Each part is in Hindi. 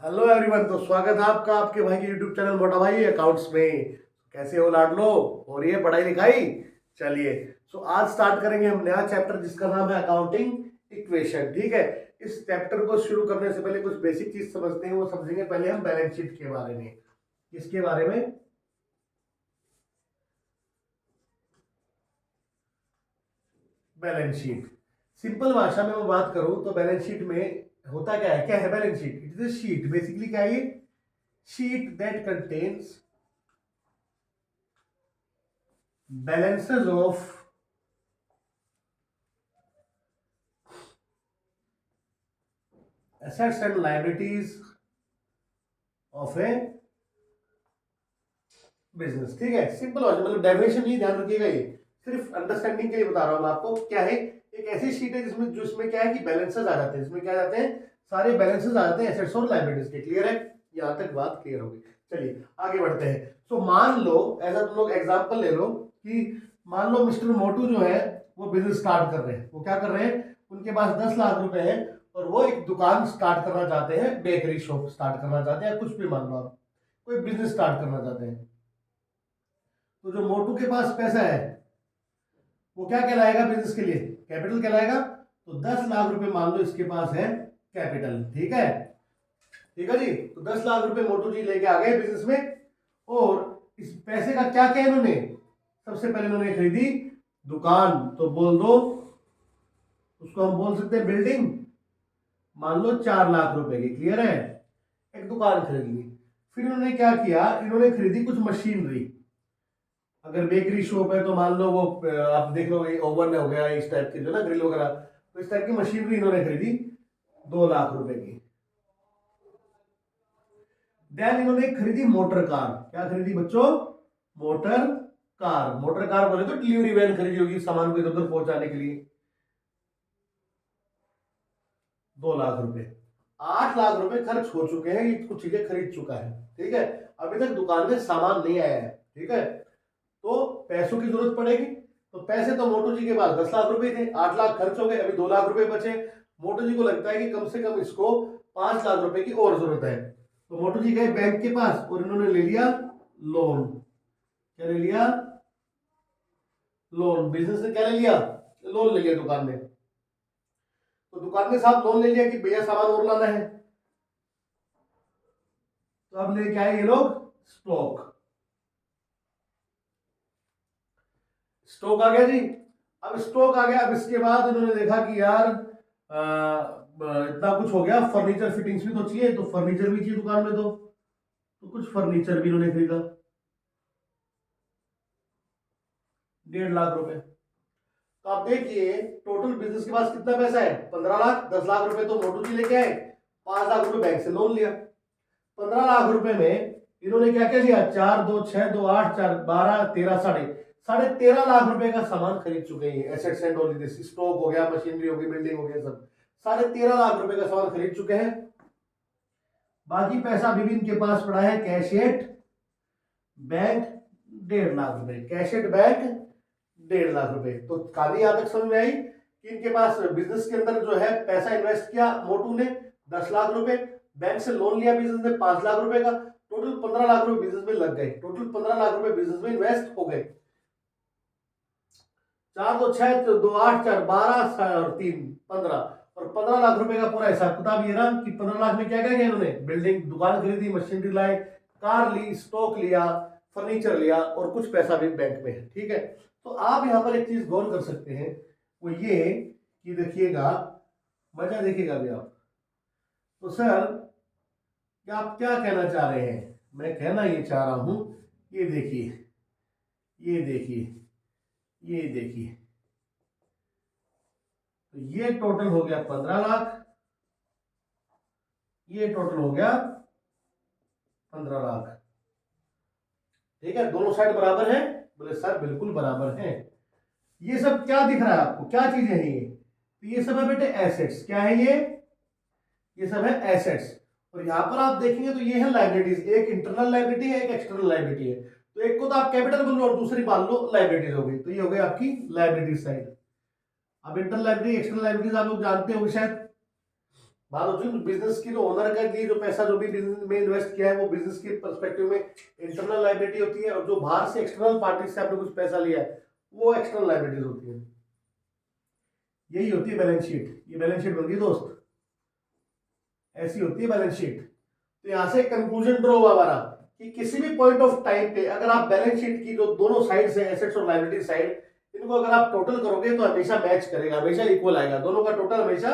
Hello everyone. तो स्वागत है आपका आपके भाई के यूट्यूब चैनल मोटा भाई अकाउंट्स में। कैसे हो लाडलो? हो रही है पढ़ाई लिखाई? चलिए, आज स्टार्ट करेंगे हम नया चैप्टर जिसका नाम है अकाउंटिंग इक्वेशन। ठीक है, इस चैप्टर को शुरू करने से पहले कुछ बेसिक चीज समझते हैं। वो समझेंगे पहले हम बैलेंस शीट के बारे में। किसके बारे में? Balance sheet. सिंपल भाषा में मैं बात करूं तो बैलेंस शीट में होता क्या है? क्या है balance sheet? It is a sheet. Basically क्या है ये? Sheet that contains balances of assets and liabilities of a business. ठीक है, सिंपल भाषा मतलब डेफिनेशन नहीं, ध्यान रखिएगा। ये सिर्फ अंडरस्टैंडिंग के लिए बता रहा हूं मैं आपको। क्या है? एक ऐसी शीट है जिसमें क्या है कि बैलेंसेस आ जाते हैं। इसमें क्या जाते हैं? सारे बैलेंसेस आ जाते हैं एसेट्स और लायबिलिटीज के। क्लियर है? यहां तक बात क्लियर होगी। चलिए आगे बढ़ते हैं। मान लो, ऐसा तुम लोग एग्जांपल ले लो कि मान लो मिस्टर मोटू जो है वो बिजनेस स्टार्ट कर रहे हैं। वो क्या कर रहे हैं? उनके पास 10 लाख रुपए है और वो एक दुकान स्टार्ट करना चाहते हैं, बेकरी शॉप स्टार्ट करना चाहते हैं, या कुछ भी मान लो आप कोई बिजनेस स्टार्ट करना चाहते हैं। तो जो मोटू के पास पैसा है वो क्या कहलाएगा बिजनेस के लिए? कैपिटल कहलाएगा। तो 10 लाख रुपए मान लो इसके पास है कैपिटल। ठीक है, ठीक है जी। तो 10 लाख रुपए मोटू जी लेके आ गए बिजनेस में। और इस पैसे का क्या किया इन्होंने? सबसे पहले इन्होंने खरीदी दुकान। तो बोल दो, उसको हम बोल सकते हैं बिल्डिंग। मान लो 4 लाख रुपए की। क्लियर है? एक दुकान खरीद ली। फिर इन्होंने क्या किया? इन्होंने खरीदी कुछ मशीनरी। अगर बेकरी शॉप है तो मान लो वो आप देख लो ओवन हो गया, इस टाइप के जो ना ग्रिल वगैरह, तो इस टाइप की मशीनरी इन्होंने खरीदी 2 लाख रुपए की। देन इन्होंने खरीदी मोटर कार। क्या खरीदी बच्चों? Motor car. मोटर कार बोले तो डिलीवरी वैन खरीदी होगी सामान को इधर उधर पहुंचाने के लिए। 2 लाख रुपए। 8 लाख रुपए खर्च हो चुके हैं, ये कुछ चीजें खरीद चुका है। ठीक है, अभी तक दुकान में सामान नहीं आया है। ठीक है, तो पैसों की जरूरत पड़ेगी। तो पैसे तो मोटू जी के पास 10 लाख रुपए थे, 8 लाख खर्च हो गए, अभी 2 लाख रुपए बचे। मोटू जी को लगता है कि कम से कम इसको 5 लाख रुपए की और जरूरत है। तो मोटू जी गए बैंक के पास और इन्होंने ले लिया लोन। क्या ले लिया? लोन। बिजनेस ने क्या ले लिया? लोन ले लिया दुकान में। तो दुकान में साहब लोन ले लिया कि भैया सामान और लाना है। तो अब लेके आए ये लोग स्टॉक। स्टॉक आ गया जी। अब स्टॉक आ गया। अब इसके बाद इन्होंने देखा कि यार इतना कुछ हो गया, फर्नीचर फिटिंग्स भी तो चाहिए, तो फर्नीचर भी चाहिए दुकान में। तो कुछ फर्नीचर भी इन्होंने खरीदा 1.5 लाख रुपए। तो आप देखिए टोटल बिजनेस के पास कितना पैसा है? 15 लाख। 10 लाख रुपए तो मोटू जी लेके आए, 5 लाख रुपए बैंक से लोन लिया। 15 लाख रुपए में इन्होंने क्या क्या लिया? 4 2 6 2 8 4 12 13 साढ़े 13 लाख रुपए का सामान खरीद चुके हैं। Assets and all this, stock हो गया, मशीनरी हो गई, बिल्डिंग हो गया, सब 13.5 लाख रुपए का सामान खरीद चुके हैं। बाकी पैसा अभी भी इनके पास पड़ा है कैश एट बैंक 1.5 लाख रुपए। कैश एट बैंक 1.5 लाख रुपए। तो कहानी यहां तक समझ में आई कि इनके पास बिजनेस के अंदर जो है पैसा इन्वेस्ट किया मोटू ने 10 लाख रुपए, बैंक से लोन लिया बिजनेस में 5 लाख रुपए का, टोटल 15 लाख रुपए बिजनेस में लग गए। टोटल 15 लाख रुपए बिजनेस में इन्वेस्ट हो गए। 4 2 6 2 8 4 12 और 3 15, और 15 लाख रुपए का पूरा हिसाब किताब ये रहा कि 15 लाख में क्या क्या किया इन्होंने? बिल्डिंग, दुकान खरीदी, मशीनरी लाए, कार ली, स्टॉक लिया, फर्नीचर लिया, और कुछ पैसा भी बैंक में है। ठीक है, तो आप यहां पर एक चीज गौर कर सकते हैं, वो ये कि देखिएगा, मजा देखिएगा अभी आप। तो सर क्या आप क्या कहना चाह रहे हैं? मैं कहना ये चाह रहा हूं, ये देखिए, ये देखिए, ये देखिए, तो ये टोटल हो गया 15 लाख, ये टोटल हो गया 15 लाख। ठीक है, दोनों साइड बराबर है? बोले सर बिल्कुल बराबर है। ये सब क्या दिख रहा है आपको? क्या चीजें हैं ये? तो ये सब है बेटे एसेट्स। क्या है ये सब है एसेट्स। और यहां पर आप देखेंगे तो ये है लाइबिलिटीज। एक इंटरनल लाइबिलिटी है, एक एक्सटर्नल लाइबिलिटी है। तो एक को तो आप कैपिटल बोल लो और दूसरी मान लो लाइबिलिटीज हो गई। तो ये हो गई आपकी लाइबिलिटी साइड। अब इंटरनल लाइबिलिटी, एक्सटर्नल लाइबिलिटीज आप लोग जानते होंगे शायद। बात होती है बिजनेस की, जो ओनर का लिए जो पैसा जो भी बिजनेस में इन्वेस्ट किया है वो बिजनेस के पर्सपेक्टिव में इंटरनल लायबिलिटी होती है, और जो बाहर से एक्सटर्नल पार्टी से आपने कुछ पैसा लिया है वो एक्सटर्नल लायबिलिटीज होती है। यही होती है बैलेंस शीट। ये बैलेंस शीट बन गई दोस्त, ऐसी होती है बैलेंस शीट। तो यहां से कंक्लूजन ड्रॉ हुआ हमारा कि किसी भी पॉइंट ऑफ टाइम पे अगर आप बैलेंस शीट की जो दोनों साइड है, एसेट्स और लायबिलिटी साइड, इनको अगर आप टोटल करोगे तो हमेशा मैच करेगा, हमेशा इक्वल आएगा, दोनों का टोटल हमेशा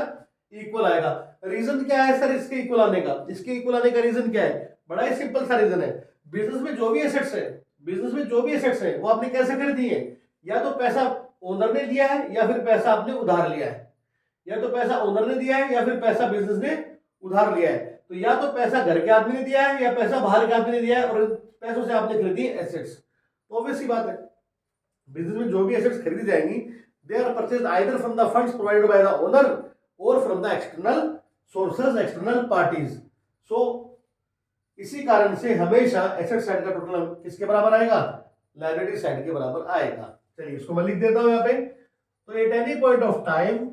इक्वल आएगा। रीजन क्या है सर इसके इक्वल आने का? इसके इक्वल आने का रीजन क्या है? बड़ा ही सिंपल सा रीजन है। बिजनेस में जो भी एसेट्स है, बिजनेस में जो भी एसेट्स है वो आपने कैसे खरीदी है? या तो पैसा ओनर ने दिया है या फिर पैसा आपने उधार लिया है। या तो पैसा ओनर ने दिया है या फिर पैसा बिजनेस ने उधार लिया है। तो या तो पैसा घर के आदमी ने दिया है या पैसा बाहर के आदमी ने दिया है, और पैसों से आपने खरीदी एसेट्स। तो ऑब्वियस सी बात है, बिजनेस में जो भी एसेट्स खरीदी जाएंगी they are purchase either from the funds provided by the owner और from the external sources, external parties. So इसी कारण से हमेशा एसेट साइड का टोटल किसके बराबर आएगा? लायबिलिटी साइड के बराबर आएगा। चलिए इसको मैं लिख देता हूं यहां पे। तो at any point of time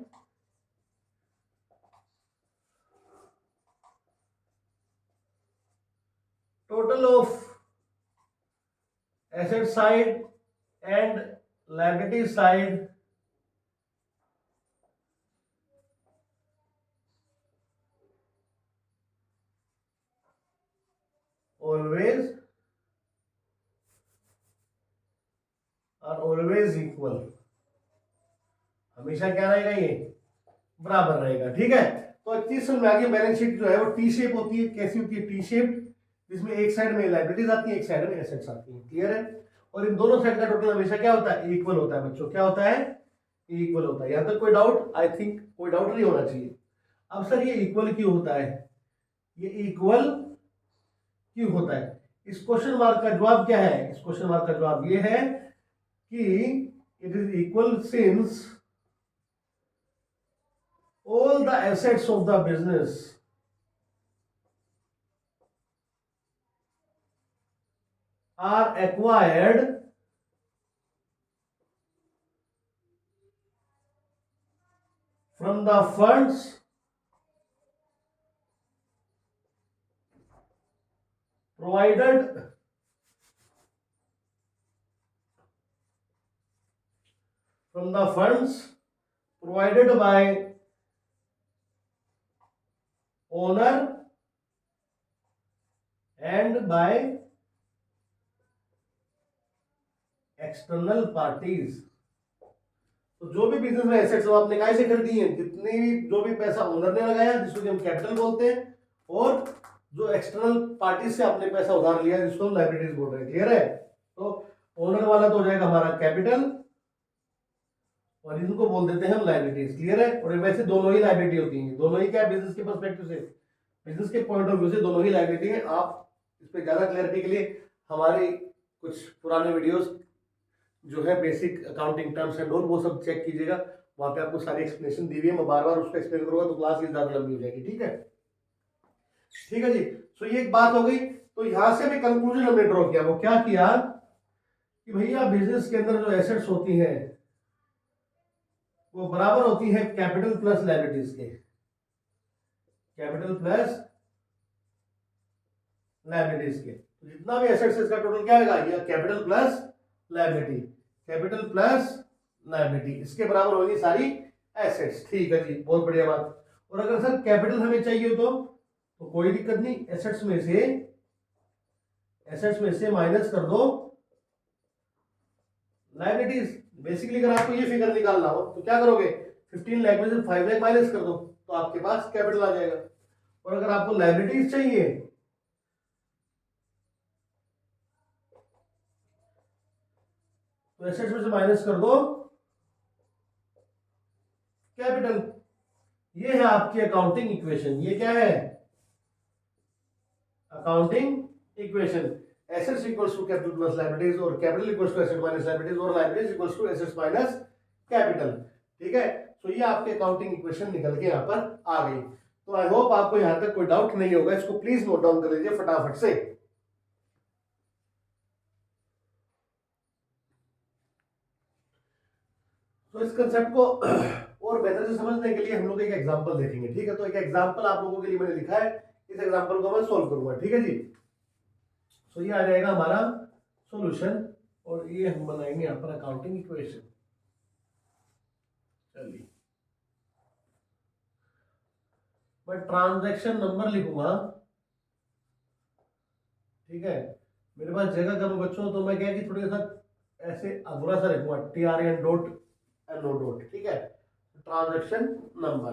total of asset side and liability side always are always equal। हमेशा क्या रहेगा? ये बराबर रहेगा। ठीक है, तो अच्छी समझ में आ गई। बैलेंस शीट जो है वो टी शेप होती है। कैसी होती है? टी शेप, जिसमें एक साइड में लायबिलिटीज आती है, एक साइड में एसेट्स आती हैं। क्लियर है? और इन दोनों साइड का टोटल हमेशा क्या होता है? इक्वल होता है बच्चों। क्या होता है? इक्वल होता है। यहां तक कोई डाउट? आई थिंक कोई डाउट नहीं होना चाहिए। अब सर ये इक्वल क्यों होता है? ये इक्वल क्यों होता है? इस क्वेश्चन मार्क का जवाब क्या है? इस क्वेश्चन मार्क का जवाब ये है कि it is equal since all the assets of the business are acquired from the funds provided by owner and by external parties। तो जो भी बिजनेस में एसेट्स आपने कहाँ से खरीदी है, जितनी भी जो भी पैसा ओनर ने लगाया जिसको हम कैपिटल बोलते हैं, और जो एक्सटर्नल पार्टी से आपने पैसा उधार लिया जिसको हम लायबिलिटीज बोल रहे हैं। क्लियर है? तो ओनर वाला तो हो जाएगा हमारा कैपिटल और इनको बोल देते हैं हम लायबिलिटीज। क्लियर है? और वैसे दोनों ही लायबिलिटी होती हैं, दोनों ही क्या बिजनेस के पर्सपेक्टिव से, बिजनेस के पॉइंट ऑफ व्यू से दोनों ही लायबिलिटी है। आप इस पर ज्यादा क्लैरिटी के लिए हमारे कुछ पुराने वीडियोस जो है basic accounting terms and all, वो सब चेक कीजिएगा। वहां पे आपको सारी एक्सप्लेनेशन दी हुई है। मैं बार बार उसको एक्सप्लेन करूंगा तो क्लास ज्यादा लंबी हो जाएगी। ठीक है? ठीक है जी। सो ये एक बात हो गई। तो यहां से भी कंक्लूजन हमने ड्रॉ किया। वो क्या किया कि भैया बिजनेस के अंदर जो एसेट्स होती हैं वो बराबर होती है कैपिटल प्लस लायबिलिटीज के। कैपिटल प्लस लायबिलिटीज के। तो जितना भी एसेट्स है इसका टोटल क्या होगा? ये capital plus liability, capital plus liability, इसके बराबर होगी सारी एसेट्स। ठीक है जी, बहुत बढ़िया बात। और अगर सर कैपिटल हमें चाहिए तो कोई दिक्कत नहीं, एसेट्स में से माइनस कर दो लायबिलिटीज। बेसिकली अगर आपको ये फिगर निकालना हो तो क्या करोगे? 15 लाख में से 5 लाख माइनस कर दो तो आपके पास कैपिटल आ जाएगा। और अगर आपको लायबिलिटीज चाहिए तो एसेट्स में से माइनस कर दो कैपिटल। ये है आपकी अकाउंटिंग इक्वेशन। ये क्या है? Accounting equation. Assets equals to capital plus liabilities, और capital equals to asset minus liabilities, और liabilities equals to assets minus capital. ठीक है? तो ये आपके अकाउंटिंग इक्वेशन निकल के यहां पर आ गई। तो आई होप आपको यहां तक कोई डाउट नहीं होगा। इसको प्लीज नोट डाउन कर लीजिए फटाफट से। तो इस कंसेप्ट को और बेहतर से समझने के लिए हम लोग एक एग्जांपल देखेंगे, ठीक है। तो एक एग्जांपल आप लोगों के लिए मैंने लिखा है, इस एग्जांपल को मैं सोल्व करूंगा, ठीक है जी। तो ये आ जाएगा हमारा सॉल्यूशन और ये हम बनाएंगे यहाँ पर अकाउंटिंग इक्वेशन। चलिए मैं ट्रांजैक्शन नंबर लिखूंगा, ठीक है। मेरे पास जगह कम है बच्चों, तो मैं क्या कि थोड़ा सा ऐसे अधूरा सा लिखूंगा, TRN डॉट NO डॉट, ठीक है। Transaction number.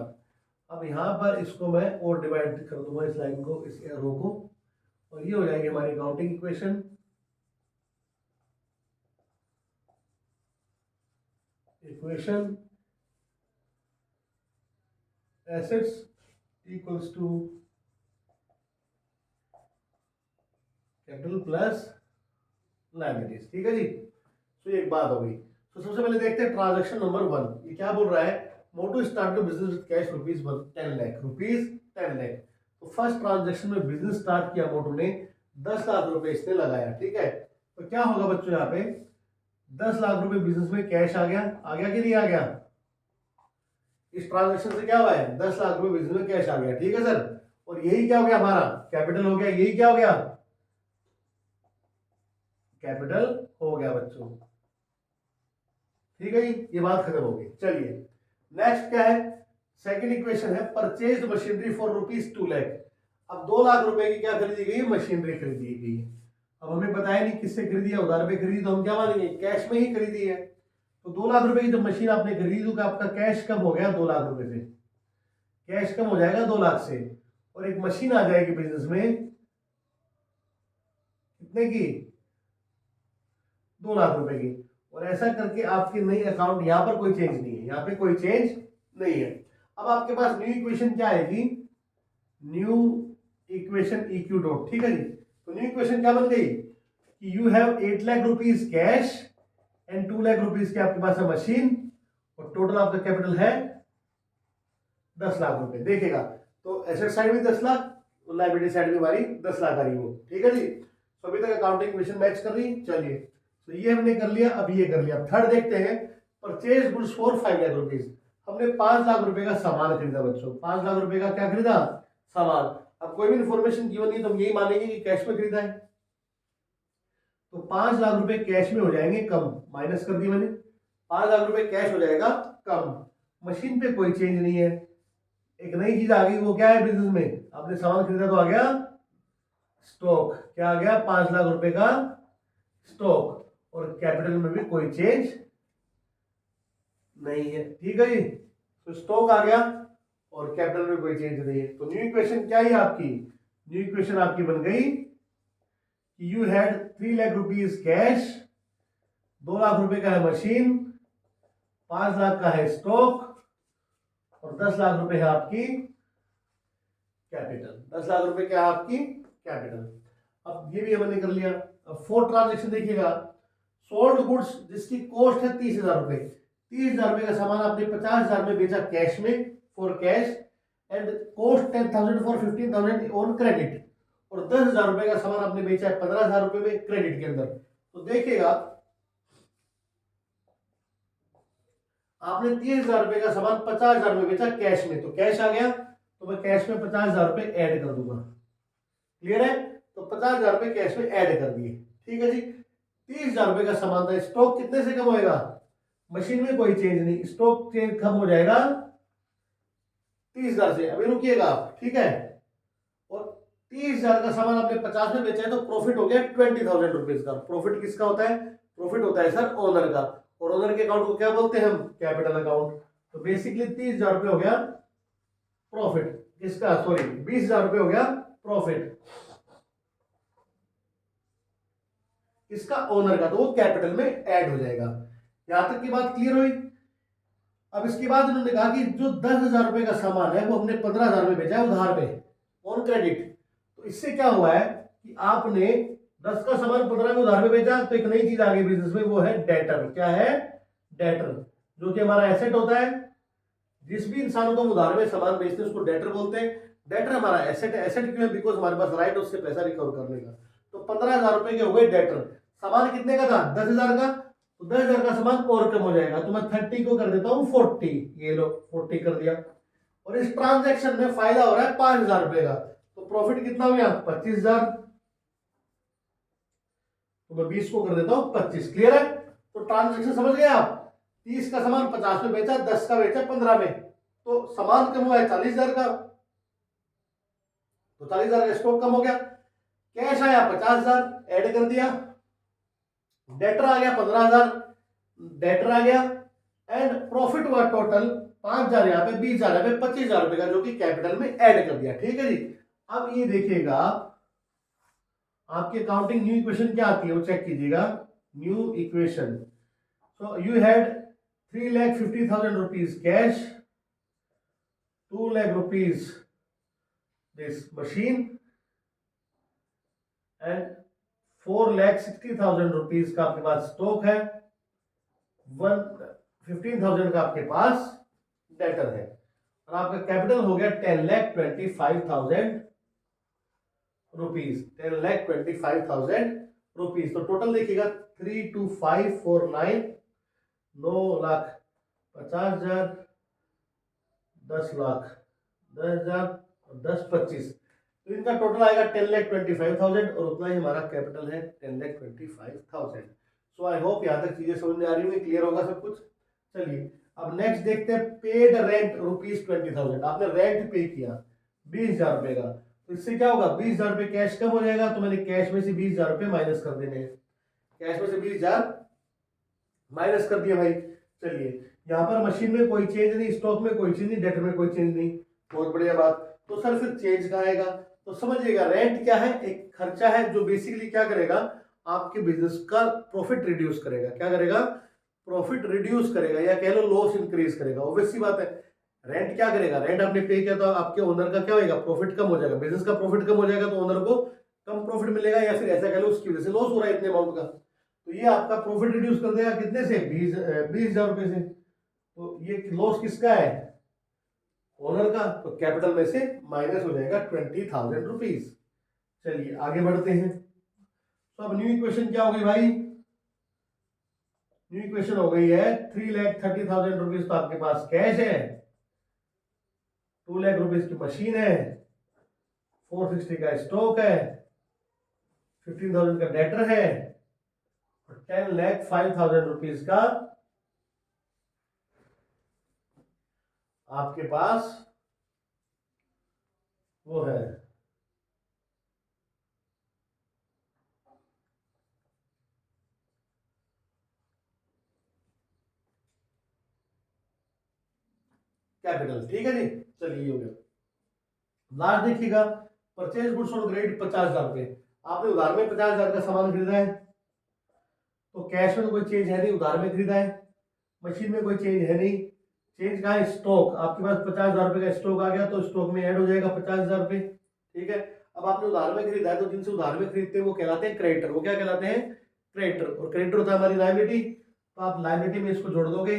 अब यहाँ पर इसको मैं और डिवाइड कर दूंगा, इस लाइन को, इस एरो को, और ये हो जाएगी हमारी accounting equation. Equation assets equals to capital plus liabilities, ठीक है जी। तो ये एक बात हो गई। तो सबसे पहले देखते हैं ट्रांजैक्शन नंबर 1, ये क्या बोल रहा है, मोटू start the business with cash ₹10 lakh. तो फर्स्ट ट्रांजैक्शन में बिजनेस स्टार्ट किया मोटू ने, 10 लाख रुपए इसने लगाया, ठीक है। तो क्या होगा बच्चों, यहाँ पे 10 लाख रुपए बिजनेस में कैश आ गया कि नहीं आ गया। इस ट्रांजैक्शन से क्या हुआ है, 10 लाख रुपए बिजनेस में कैश आ गया, ठीक है सर। और यही क्या हो गया, हमारा कैपिटल हो गया, यही क्या हो गया, कैपिटल हो गया बच्चों, ठीक है जी। ये बात खत्म हो गई। चलिए नेक्स्ट क्या है, सेकंड इक्वेशन है, परचेज्ड मशीनरी फॉर ₹2 लाख। अब 2 लाख रुपए की क्या खरीदी गई, मशीनरी खरीदी गई है। अब हमें बताया नहीं किससे खरीदी है, उधार पे खरीदी, तो हम क्या मानेंगे, कैश में ही खरीदी है। तो 2 लाख रुपए की जब मशीन आपने खरीदी तो आपका कैश कम हो गया 2 लाख रुपए से, कैश कम हो जाएगा 2 लाख से, और एक मशीन आ जाएगी बिजनेस में कितने की, 2 लाख रुपए की। और ऐसा करके आपकी नई अकाउंट, यहाँ पर कोई चेंज नहीं है, यहाँ पे कोई चेंज नहीं है। अब आपके पास न्यू इक्वेशन क्या आएगी, न्यू इक्वेशन EQ डॉट, ठीक है जी। तो न्यू इक्वेशन क्या बन गई कि you have 8 lakh rupees cash and 2 lakh rupees के आपके पास है मशीन, और टोटल आपका कैपिटल है 10 लाख रुपए। देखेगा तो एसेट साइड भी 10 लाख, लायबिलिटी साइड भी हमारी 10 लाख आ रही हो, ठीक है जी। तो अभी तक अकाउंटिंग इक्वेशन मैच कर रही। चलिए तो ये हमने कर लिया, अब ये कर लिया। अब थर्ड देखते हैं, purchase goods for 5 lakh rupees. हमने 5 लाख रुपए का सामान खरीदा बच्चों, 5 लाख रुपए का क्या खरीदा, सामान। अब कोई भी इन्फॉर्मेशन गिवन नहीं तो हम यही मानेंगे कि कैश में खरीदा है। तो 5 लाख रुपए कैश में हो जाएंगे कम, माइनस कर दिया मैंने, 5 लाख रुपए कैश हो जाएगा कम। मशीन पे कोई चेंज नहीं है। एक नई चीज आ गई, वो क्या है, बिजनेस में आपने सामान खरीदा तो आ गया स्टॉक, क्या आ गया, 5 लाख रुपए का स्टॉक, और कैपिटल में भी कोई चेंज नहीं है, ठीक है जी। तो स्टॉक आ गया और कैपिटल में कोई चेंज नहीं है। तो न्यू इक्वेशन क्या है आपकी, न्यू इक्वेशन आपकी बन गई कि you had 3 lakh rupees cash, 2 lakh रुपए का है मशीन, 5 लाख का है स्टॉक, और 10 लाख रुपए है आपकी कैपिटल। 10 लाख रुपए क्या है आपकी कैपिटल। अब ये भी हमने कर लिया। अब फोर्थ ट्रांजेक्शन देखिएगा, सोल्ड गुड्स जिसकी कॉस्ट है 30,000 रुपए, 30,000 रुपए का सामान आपने 50,000 में बेचा कैश में, for cash, and cost 10,000 for 15,000 on credit, और 10,000 रुपए का सामान आपने बेचा है 15,000 रुपए में क्रेडिट के अंदर। तो देखिएगा आपने 30,000 रुपए का सामान 50,000 में बेचा कैश में, तो कैश आ गया, तो मैं कैश में 50,000 रुपए ऐड कर दूंगा, क्लियर है। तो 50,000 रुपए कैश में ऐड कर दिए, ठीक है जी। 30,000 रुपए का सामान था, स्टॉक कितने से कम होएगा, मशीन में कोई चेंज नहीं, स्टॉक चेंज कम हो जाएगा 30,000 से। अभी रुकिएगा आप, ठीक है। और 30,000 का सामान आपने 50 में बेचा है, तो प्रॉफिट हो गया 20,000 रुपीज का। प्रॉफिट किसका होता है, प्रॉफिट होता है सर ओनर का, और ओनर के अकाउंट को क्या बोलते हैं हम, कैपिटल अकाउंट। तो बेसिकली 30,000 रुपए हो गया प्रॉफिट किसका, सॉरी 20,000 रुपए हो गया प्रॉफिट इसका, ओनर का, तो वो कैपिटल में ऐड हो जाएगा। यहां तक की बात क्लियर हुई। अब इसके बाद उन्होंने कहा कि जो 10,000 रुपए का सामान है वो हमने 15,000 में बेचा है उधार पे, ऑन क्रेडिट। तो इससे क्या हुआ है कि आपने 10 का सामान 15 में उधार पे बेचा, तो एक नई चीज आ गई बिजनेस में, वो है डेटर। क्या है, डेटर, जो कि हमारा एसेट होता है। जिस भी इंसान को हम उधार में सामान बेचते हैं उसको डेटर बोलते हैं। डेटर हमारा एसेट है। एसेट क्यों है, बिकॉज हमारे पास राइट उससे पैसा रिकवर करने का। तो 15,000 रुपए के हो गए डेटर। सामान कितने का था, 10,000 का, तो 10,000 का सामान और कम हो जाएगा, तो मैं 30 को कर देता हूँ 40, ये लो 40 कर दिया। और इस ट्रांजैक्शन में फायदा हो रहा है 5,000 रुपए का, तो प्रॉफिट कितना हो गया 25,000, तो मैं 20 को कर देता हूँ 25। क्लियर है? तो ट्रांजैक्शन समझ गए आप, 30 का सामान 50 में बेचा, 10 का बेचा 15 में, तो सामान कम हुआ है 40,000 का, तो 40,000 का स्टॉक कम हो गया। कैश आया 50,000, ऐड कर दिया, डेटर आ गया 15,000, डेटर आ गया, एंड प्रॉफिट हुआ टोटल 5,000, यहाँ पे 20,000, यहाँ पे 25,000 रुपए का, जो कि कैपिटल में ऐड कर दिया। ठीक है जी। अब ये देखिएगा आपकी अकाउंटिंग न्यू इक्वेशन क्या आती है, वो चेक कीजिएगा। New equation, so you had 3,50,000 rupees cash, 2 lakh rupees this machine, and 4,60,000 rupees का आपके पास स्टॉक है, 15,000 का आपके पास डेटर है, और आपका कैपिटल हो गया 10,25,000 रुपीज, 10,25,000 रुपीज। तो टोटल देखिएगा 32549, 9,50,000, 10 लाख, 10,000 और 10 25, तो इनका टोटल आएगा 10,25,000, और उतना ही हमारा कैपिटल है 10,25,000। सो आई होप यहाँ तक चीजें समझ में आ रही होंगी, क्लियर होगा सब कुछ। चलिए अब नेक्स्ट देखते हैं, पेड रेंट ₹20,000, आपने रेंट पे किया 20,000 रुपए का, तो इससे क्या होगा 20,000 रुपए कैश कम हो जाएगा, तो मैंने कैश में से 20,000 रुपए माइनस कर देने हैं, कैश में से 20,000 माइनस कर दिया भाई। चलिए यहाँ पर मशीन में कोई चेंज नहीं, स्टॉक में कोई चेंज नहीं, डेटर में कोई चेंज नहीं, बहुत बढ़िया बात। तो सर फिर चेंज कहाँ आएगा, तो समझिएगा रेंट क्या है, एक खर्चा है जो बेसिकली क्या करेगा, आपके बिजनेस का प्रॉफिट रिड्यूस करेगा। क्या करेगा, प्रॉफिट रिड्यूस करेगा, या कह लो लॉस इंक्रीज करेगा। ऑब्वियस सी बात है, रेंट क्या करेगा, रेंट आपने पे किया तो आपके ओनर का क्या होगा, प्रॉफिट कम हो जाएगा, बिजनेस का प्रॉफिट कम हो जाएगा, तो ओनर को कम प्रॉफिट मिलेगा, या फिर ऐसा कह लो उसकी वजह से लॉस हो रहा है इतने अमाउंट का, तो ये आपका प्रॉफिट रिड्यूस कर देगा कितने से, 20,000 रुपए से। तो ये लॉस किसका है, ओनर का, तो कैपिटल में से माइनस हो जाएगा 20,000 रुपीज। चलिए आगे बढ़ते हैं। तो अब न्यू इक्वेशन क्या हो गई भाई, न्यू इक्वेशन हो गई है 3,30,000 रुपीज तो आपके पास कैश है, 2 लाख रुपीज की मशीन है, 460 का स्टॉक है, 15,000 का डेटर है, और 10,05,000 रुपीज का आपके पास वो है कैपिटल। ठीक है जी। चलिए हो गया। लास्ट देखिएगा, परचेज गुड्स ऑन क्रेडिट 50,000 रुपए, आपने उधार में 50,000 का सामान खरीदा है, तो कैश में तो कोई चेंज है नहीं, उधार में खरीदा है, मशीन में कोई चेंज है नहीं, चेंज का है स्टॉक, आपके पास 50,000 रुपए का स्टॉक आ गया, तो स्टॉक में ऐड हो जाएगा 50,000 रुपए। ठीक है, अब आपने उधार में खरीदा है, तो जिनसे उधार में खरीदते हैं वो कहलाते हैं क्रेडिटर। वो क्या कहलाते हैं, क्रेडिटर, और क्रेडिटर होता है हमारी लायबिलिटी, तो आप लायबिलिटी में इसको जोड़ दोगे,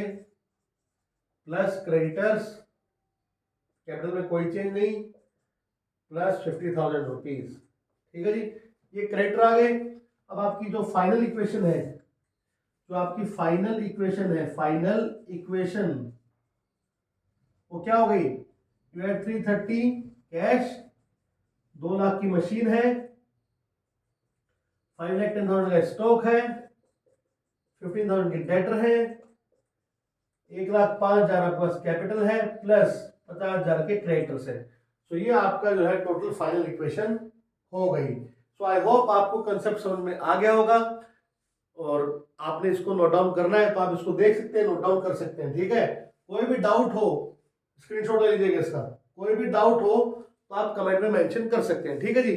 प्लस क्रेडिटर्स, कैपिटल में कोई चेंज नहीं, प्लस 50,000 रुपीज। ठीक है जी, ये क्रेडिटर आ गए। अब आपकी जो फाइनल इक्वेशन है, जो आपकी फाइनल इक्वेशन है, फाइनल इक्वेशन वो क्या हो गई, यू हैव 330 कैश, 2 लाख की मशीन है, 5,10,000 का स्टॉक है, 15,000 की डेटर है, 1,05,000 आपके पास कैपिटल है, प्लस 50,000 के क्रेडिटर्स है। सो ये आपका जो है टोटल फाइनल इक्वेशन हो गई। सो आई होप आपको कंसेप्ट समझ में आ गया होगा, और आपने इसको नोट डाउन करना है तो आप इसको देख सकते हैं, नोट डाउन कर सकते हैं। ठीक है, कोई भी डाउट हो स्क्रीनशॉट ले लीजिएगा इसका, कोई भी डाउट हो तो आप कमेंट में मेंशन कर सकते हैं। ठीक है जी।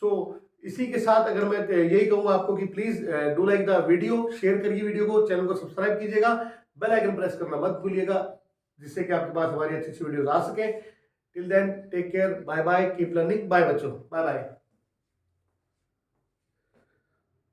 सो इसी के साथ अगर मैं यही कहूंगा आपको कि please do like the video, share करिए वीडियो को, चैनल को सब्सक्राइब कीजिएगा, बेल आइकन प्रेस करना मत भूलिएगा, जिससे कि आपके पास हमारी अच्छी अच्छी वीडियोस आ सके। Till then take care, bye bye, keep learning, bye बच्चों, बाय बाय।